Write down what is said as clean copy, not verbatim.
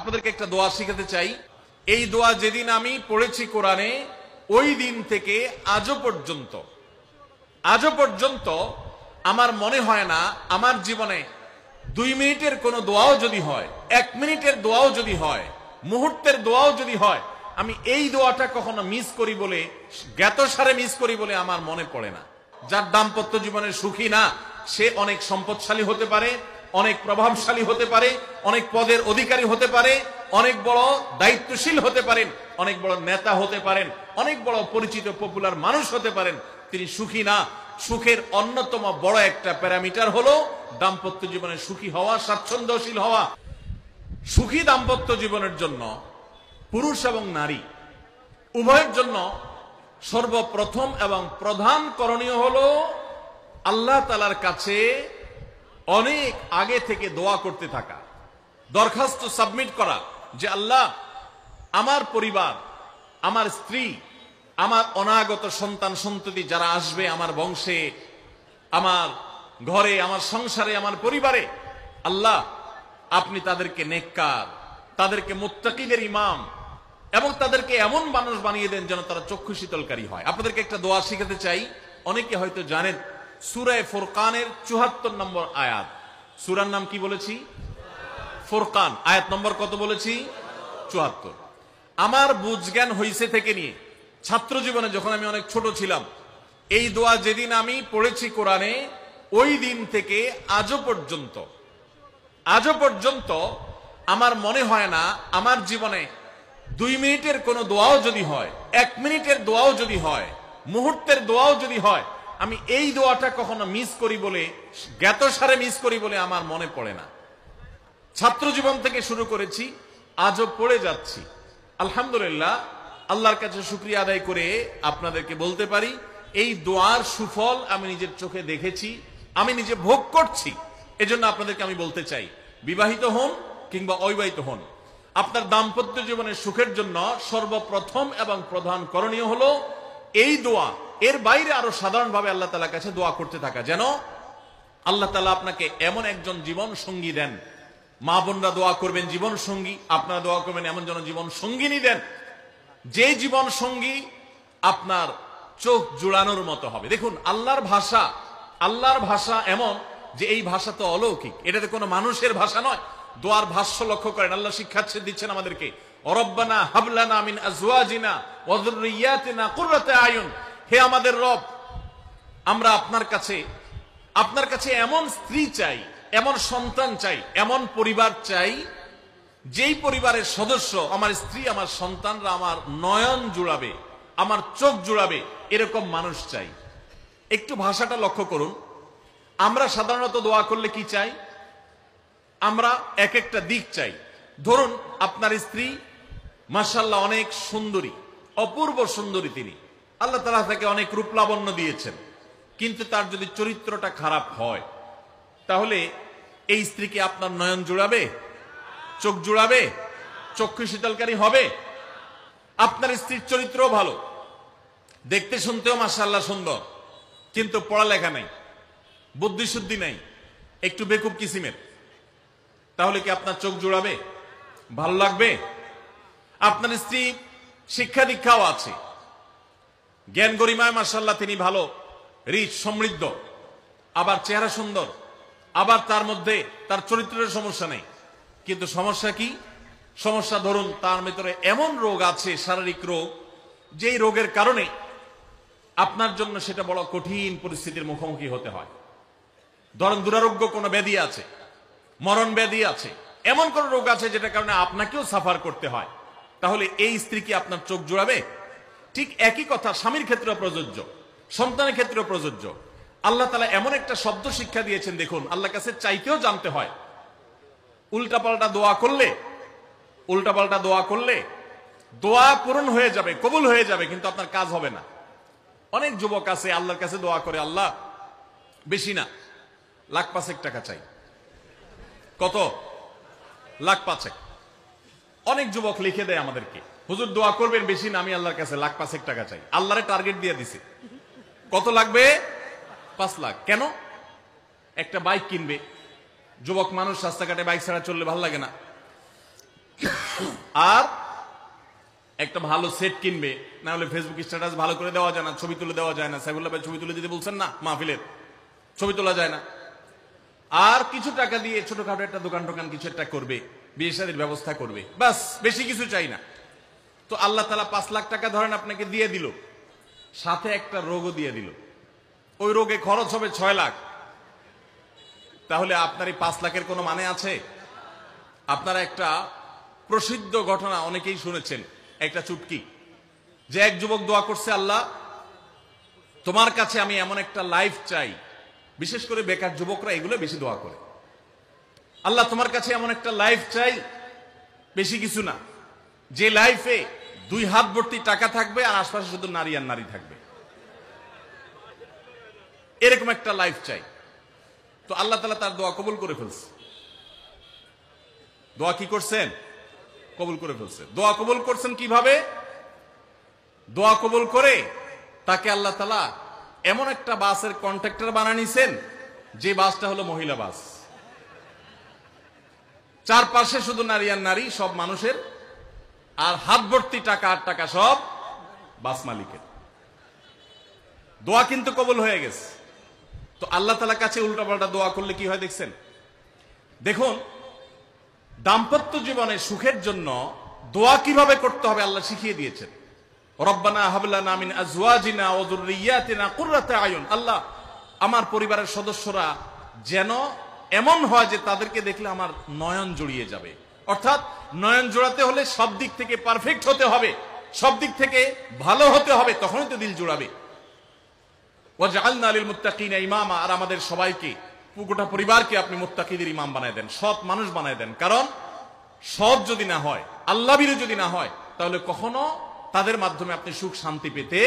আপনাদেরকে একটা দোয়া শিখাতে চাই। এই দোয়া যেদিন আমি পড়েছি কোরআনে, ওই দিন থেকে আজও পর্যন্ত আমার মনে হয় না আমার জীবনে 2 মিনিটের কোনো দোয়াও যদি হয়, 1 মিনিটের দোয়াও যদি হয়, মুহূর্তের দোয়াও যদি হয়, আমি এই দোয়াটা কখনো মিস করি বলে, জ্ঞাতসারে মিস করি বলে আমার মনে পড়ে না। যার দাম্পত্য জীবনের সুখী না, সে অনেক সম্পদশালী হতে পারে, অনেক প্রভাবশালী হতে পারে, অনেক পদের অধিকারী হতে পারে, অনেক বড় দায়িত্বশীল হতে পারেন, অনেক বড় নেতা হতে পারেন, অনেক বড় পরিচিত পপুলার মানুষ হতে পারেন, তিনি সুখী না। সুখের অন্যতম বড় একটা প্যারামিটার হলো দাম্পত্য জীবনে সুখী হওয়া, স্বাচ্ছন্দ্যশীল হওয়া। সুখী দাম্পত্য জীবনের জন্য পুরুষ এবং নারী উভয়ের জন্য সর্বপ্রথম এবং প্রধান করণীয় হলো আল্লাহ তাআলার কাছে অনেক আগে থেকে দোয়া করতে থাকা, দরখাস্ত সাবমিট করা যে আল্লাহ, আমার পরিবার, আমার স্ত্রী, আমার অনাগত সন্তান সন্ততি যারা আসবে আমার বংশে, আমার ঘরে, আমার সংসারে, আমার পরিবারে, আল্লাহ আপনি তাদেরকে নেককার, তাদেরকে মুত্তাকিদের ইমাম এবং তাদেরকে এমন মানুষ বানিয়ে দেন যেন তারা চক্ষু শীতলকারী হয়। আপনাদেরকে একটা দোয়া শিখাতে চাই। অনেকে হয়তো জানেন, সূরা ফুরকানের 74 নম্বর আয়াত। সূরার নাম কি বলেছি? ফুরকান। আয়াত নম্বর কত বলেছি? 74। আমার বুঝজ্ঞান হইছে থেকে নিয়ে ছাত্র জীবনে যখন আমি অনেক ছোট ছিলাম, এই দোয়া যেদিন আমি পড়েছি কোরআনে, ওই দিন থেকে আজও পর্যন্ত আমার মনে হয় না আমার জীবনে 2 মিনিটের কোনো দোয়াও যদি হয়, 1 মিনিটের দোয়াও যদি হয়, মুহূর্তের দোয়াও যদি হয়, আমি এই দোয়াটা কখনো মিস করি বলে, জ্ঞাতসারে মিস করি বলে আমার মনে পড়ে না। ছাত্র জীবন থেকে শুরু করেছি, আজও পড়ে যাচ্ছি। আলহামদুলিল্লাহ, আল্লাহর কাছে শুকরিয়া আদায় করে আপনাদেরকে বলতে পারি, এই দোয়ার সুফল আমি নিজের চোখে দেখেছি, আমি নিজে ভোগ করছি। এজন্য আপনাদেরকে আমি বলতে চাই, বিবাহিত হন কিংবা অবিবাহিত হন, আপনার দাম্পত্য জীবনের সুখের জন্য সর্বপ্রথম এবং প্রধান করণীয় হলো এই দোয়া। এর বাইরে আরো সাধারণভাবে আল্লাহ তাআলার কাছে দোয়া করতে থাকা, যেন আল্লাহ তাআলা আপনাকে এমন একজন জীবন সঙ্গী দেন। মা বোনরা দোয়া করবেন জীবন সঙ্গী, আপনারা দোয়া করবেন এমন যেন জীবন সঙ্গিনী দেন, যে জীবন সঙ্গী আপনার চোখ জুড়ানোর মতো হবে। দেখুন, আল্লাহর ভাষা এমন যে এই ভাষা তো অলৌকিক, এটা তো কোনো মানুষের ভাষা নয়। দোয়ার ভাষ্য লক্ষ্য করেন, আল্লাহ শিক্ষা দিচ্ছেন আমাদেরকে, রব্বানা হাবলানা মিন আজওয়াজিনা ওয়া যুররিয়াতিনা কুররাতা আয়ুন। হে আমাদের রব, আমরা আপনার কাছে এমন স্ত্রী চাই, এমন সন্তান চাই, এমন পরিবার চাই, যেই পরিবারের সদস্য, আমার স্ত্রী, আমার সন্তানরা আমার নয়ন জুড়াবে, আমার চোখ জুড়াবে, এরকম মানুষ চাই। একটু ভাষাটা লক্ষ্য করুন। আমরা সাধারণত দোয়া করলে কি চাই? আমরা এক একটা দিক চাই। ধরুন, আপনার স্ত্রী মাশাআল্লাহ অনেক সুন্দরী, অপূর্ব সুন্দরী, তিনি আল্লাহ তাআলা তাকে অনেক রূপ লাবণ্য দিয়েছেন, কিন্তু তার যদি চরিত্রটা খারাপ হয়, তাহলে এই স্ত্রীকে আপনার নয়ন জুড়াবে, চোখ জুড়াবে, চক্ষু শীতলকারী হবে? আপনার স্ত্রীর চরিত্র ভালো, দেখতে শুনতেও মাশাআল্লাহ সুন্দর, কিন্তু পড়ালেখা নাই, বুদ্ধিশুদ্ধি নাই, একটু বেকুব কিসিমের, তাহলে কি আপনার চোখ জুড়াবে? ভালো লাগবে? আপনার স্ত্রী শিক্ষা দীক্ষাও আছে, জ্ঞান গরিমায় মাশাআল্লাহ তিনি ভালো, রিচ, সমৃদ্ধ, আবার চেহারা সুন্দর, আবার তার মধ্যে তার চরিত্রের সমস্যা নেই, কিন্তু সমস্যা কি? সমস্যা ধরুন তার ভিতরে এমন রোগ আছে, শারীরিক রোগ, যেই রোগের কারণে আপনার জন্য সেটা বড় কঠিন পরিস্থিতির মুখোমুখি হতে হয়। ধরুন দুরারোগ্য কোনো ব্যাধি আছে, মরণ ব্যাধি আছে, এমন কোন রোগ আছে যেটার কারণে আপনাকেও সাফার করতে হয়, তাহলে এই স্ত্রী কি আপনার চোখ জুড়াবে? ঠিক একই কথা স্বামীর ক্ষেত্রে প্রযোজ্য, সন্তানের ক্ষেত্রে প্রযোজ্য। আল্লাহ তাআলা এমন একটা শব্দ শিক্ষা দিয়েছেন, দেখুন, আল্লাহর কাছে চাইতেও জানতে হয়। উল্টাপাল্টা দোয়া করলে দোয়া পূরণ হয়ে যাবে, কবুল হয়ে যাবে, কিন্তু আপনার কাজ হবে না। অনেক যুবক আছে আল্লাহর কাছে দোয়া করে, আল্লাহ বেশি না, $5,00,000 টাকা চাই। কত? $5,00,000। অনেক যুবক লিখে দেয় আমাদেরকে, হুজুর দোয়া করবেন বেশি না, আমি আল্লাহর কাছে $5,00,000 টাকা চাই। আল্লাহরে টার্গেট দিয়ে দিছে, কত লাগবে? 5 লাখ। কেন? একটা বাইক কিনবে। যুবক মানুষ, রাস্তাঘাটে বাইক ছাড়া চললে ভালো লাগে না, আর একটা ভালো সেট কিনবে, না হলে ফেসবুক স্ট্যাটাস ভালো করে দেওয়া যায় না, ছবি তুলে দেওয়া যায় না। সাইফুল্লাহ ভাই ছবি তুলে দিতে বলছেন না, মাহফিলের ছবি তোলা যায় না। আর কিছু টাকা দিয়ে ছোটখাটো একটা দোকান টোকান কিছু একটা করবে, বিয়ে শাদীর ব্যবস্থা করবে, বাস, বেশি কিছু চাই না। তো আল্লাহ তাআলা 5 লাখ টাকা ধরেন আপনাকে দিয়ে দিল, সাথে একটা রোগও দিয়ে দিল, ওই রোগে খরচ হবে 6 লাখ। তাহলে আপনার এই 5 লাখের কোনো মানে আছে? আপনারা একটা প্রসিদ্ধ ঘটনা অনেকেই শুনেছেন, একটা চুটকি, যে এক যুবক দোয়া করছে, আল্লাহ তোমার কাছে আমি এমন একটা লাইফ চাই। বিশেষ করে বেকার যুবকরা এগুলো বেশি দোয়া করে, আল্লাহ তোমার কাছে এমন একটা লাইফ চাই, বেশি কিছু না, যে লাইফে 2 হাত ভর্তি টাকা থাকবে আর আশপাশে শুধু নারী আর নারী থাকবে, এরকম একটা লাইফ চাই। তো আল্লাহ তাআলা তার দোয়া কবুল করে ফেলছে। দোয়া কি করছেন? কবুল করে ফেলছে। দোয়া কবুল করছেন কিভাবে? দোয়া কবুল করে তাকে আল্লাহ তাআলা এমন একটা বাসের কন্ট্রাক্টর বানিয়ে নিছেন, যে বাসটা হলো মহিলা বাস, চারপাশে শুধু নারী আর নারী, সব মানুষের, আর হাত ভর্তি টাকা আর টাকা সব বাস মালিকের। দোয়া কিন্তু কবুল হয়ে গেছে। তো আল্লাহ তাআলার কাছে উল্টাপাল্টা দোয়া করলে কি হয় দেখছেন? দেখুন, দাম্পত্য জীবনে সুখের জন্য দোয়া কিভাবে করতে হবে আল্লাহ শিখিয়ে দিয়েছেন। রব্বানা হাব লানা মিন আজওয়াজিনা ওয়া যুররিয়াতিনা কুররাতা আয়ুন, আল্লাহ আমার পরিবারের সদস্যরা যেন এমন হয় যে তাদেরকে দেখলে আমার নয়ন জড়িয়ে যাবে। অর্থাৎ নয়ন জোড়াতে হলে সব দিক থেকে পারফেক্ট হতে হবে, সব দিক থেকে ভালো হতে হবে, তখনই তো দিল জোড়াবে। ওয়াজআলনা লিল মুত্তাকিনা ইমামা, আর আমাদের সবাইকে, গোটা পরিবারকে আপনি মুত্তাকিদের ইমাম বানায় দেন, সৎ মানুষ বানায় দেন। কারণ সৎ যদি না হয়, আল্লাহভীরু যদি না হয়, তাহলে কখনো তাদের মাধ্যমে আপনি সুখ শান্তি পেতে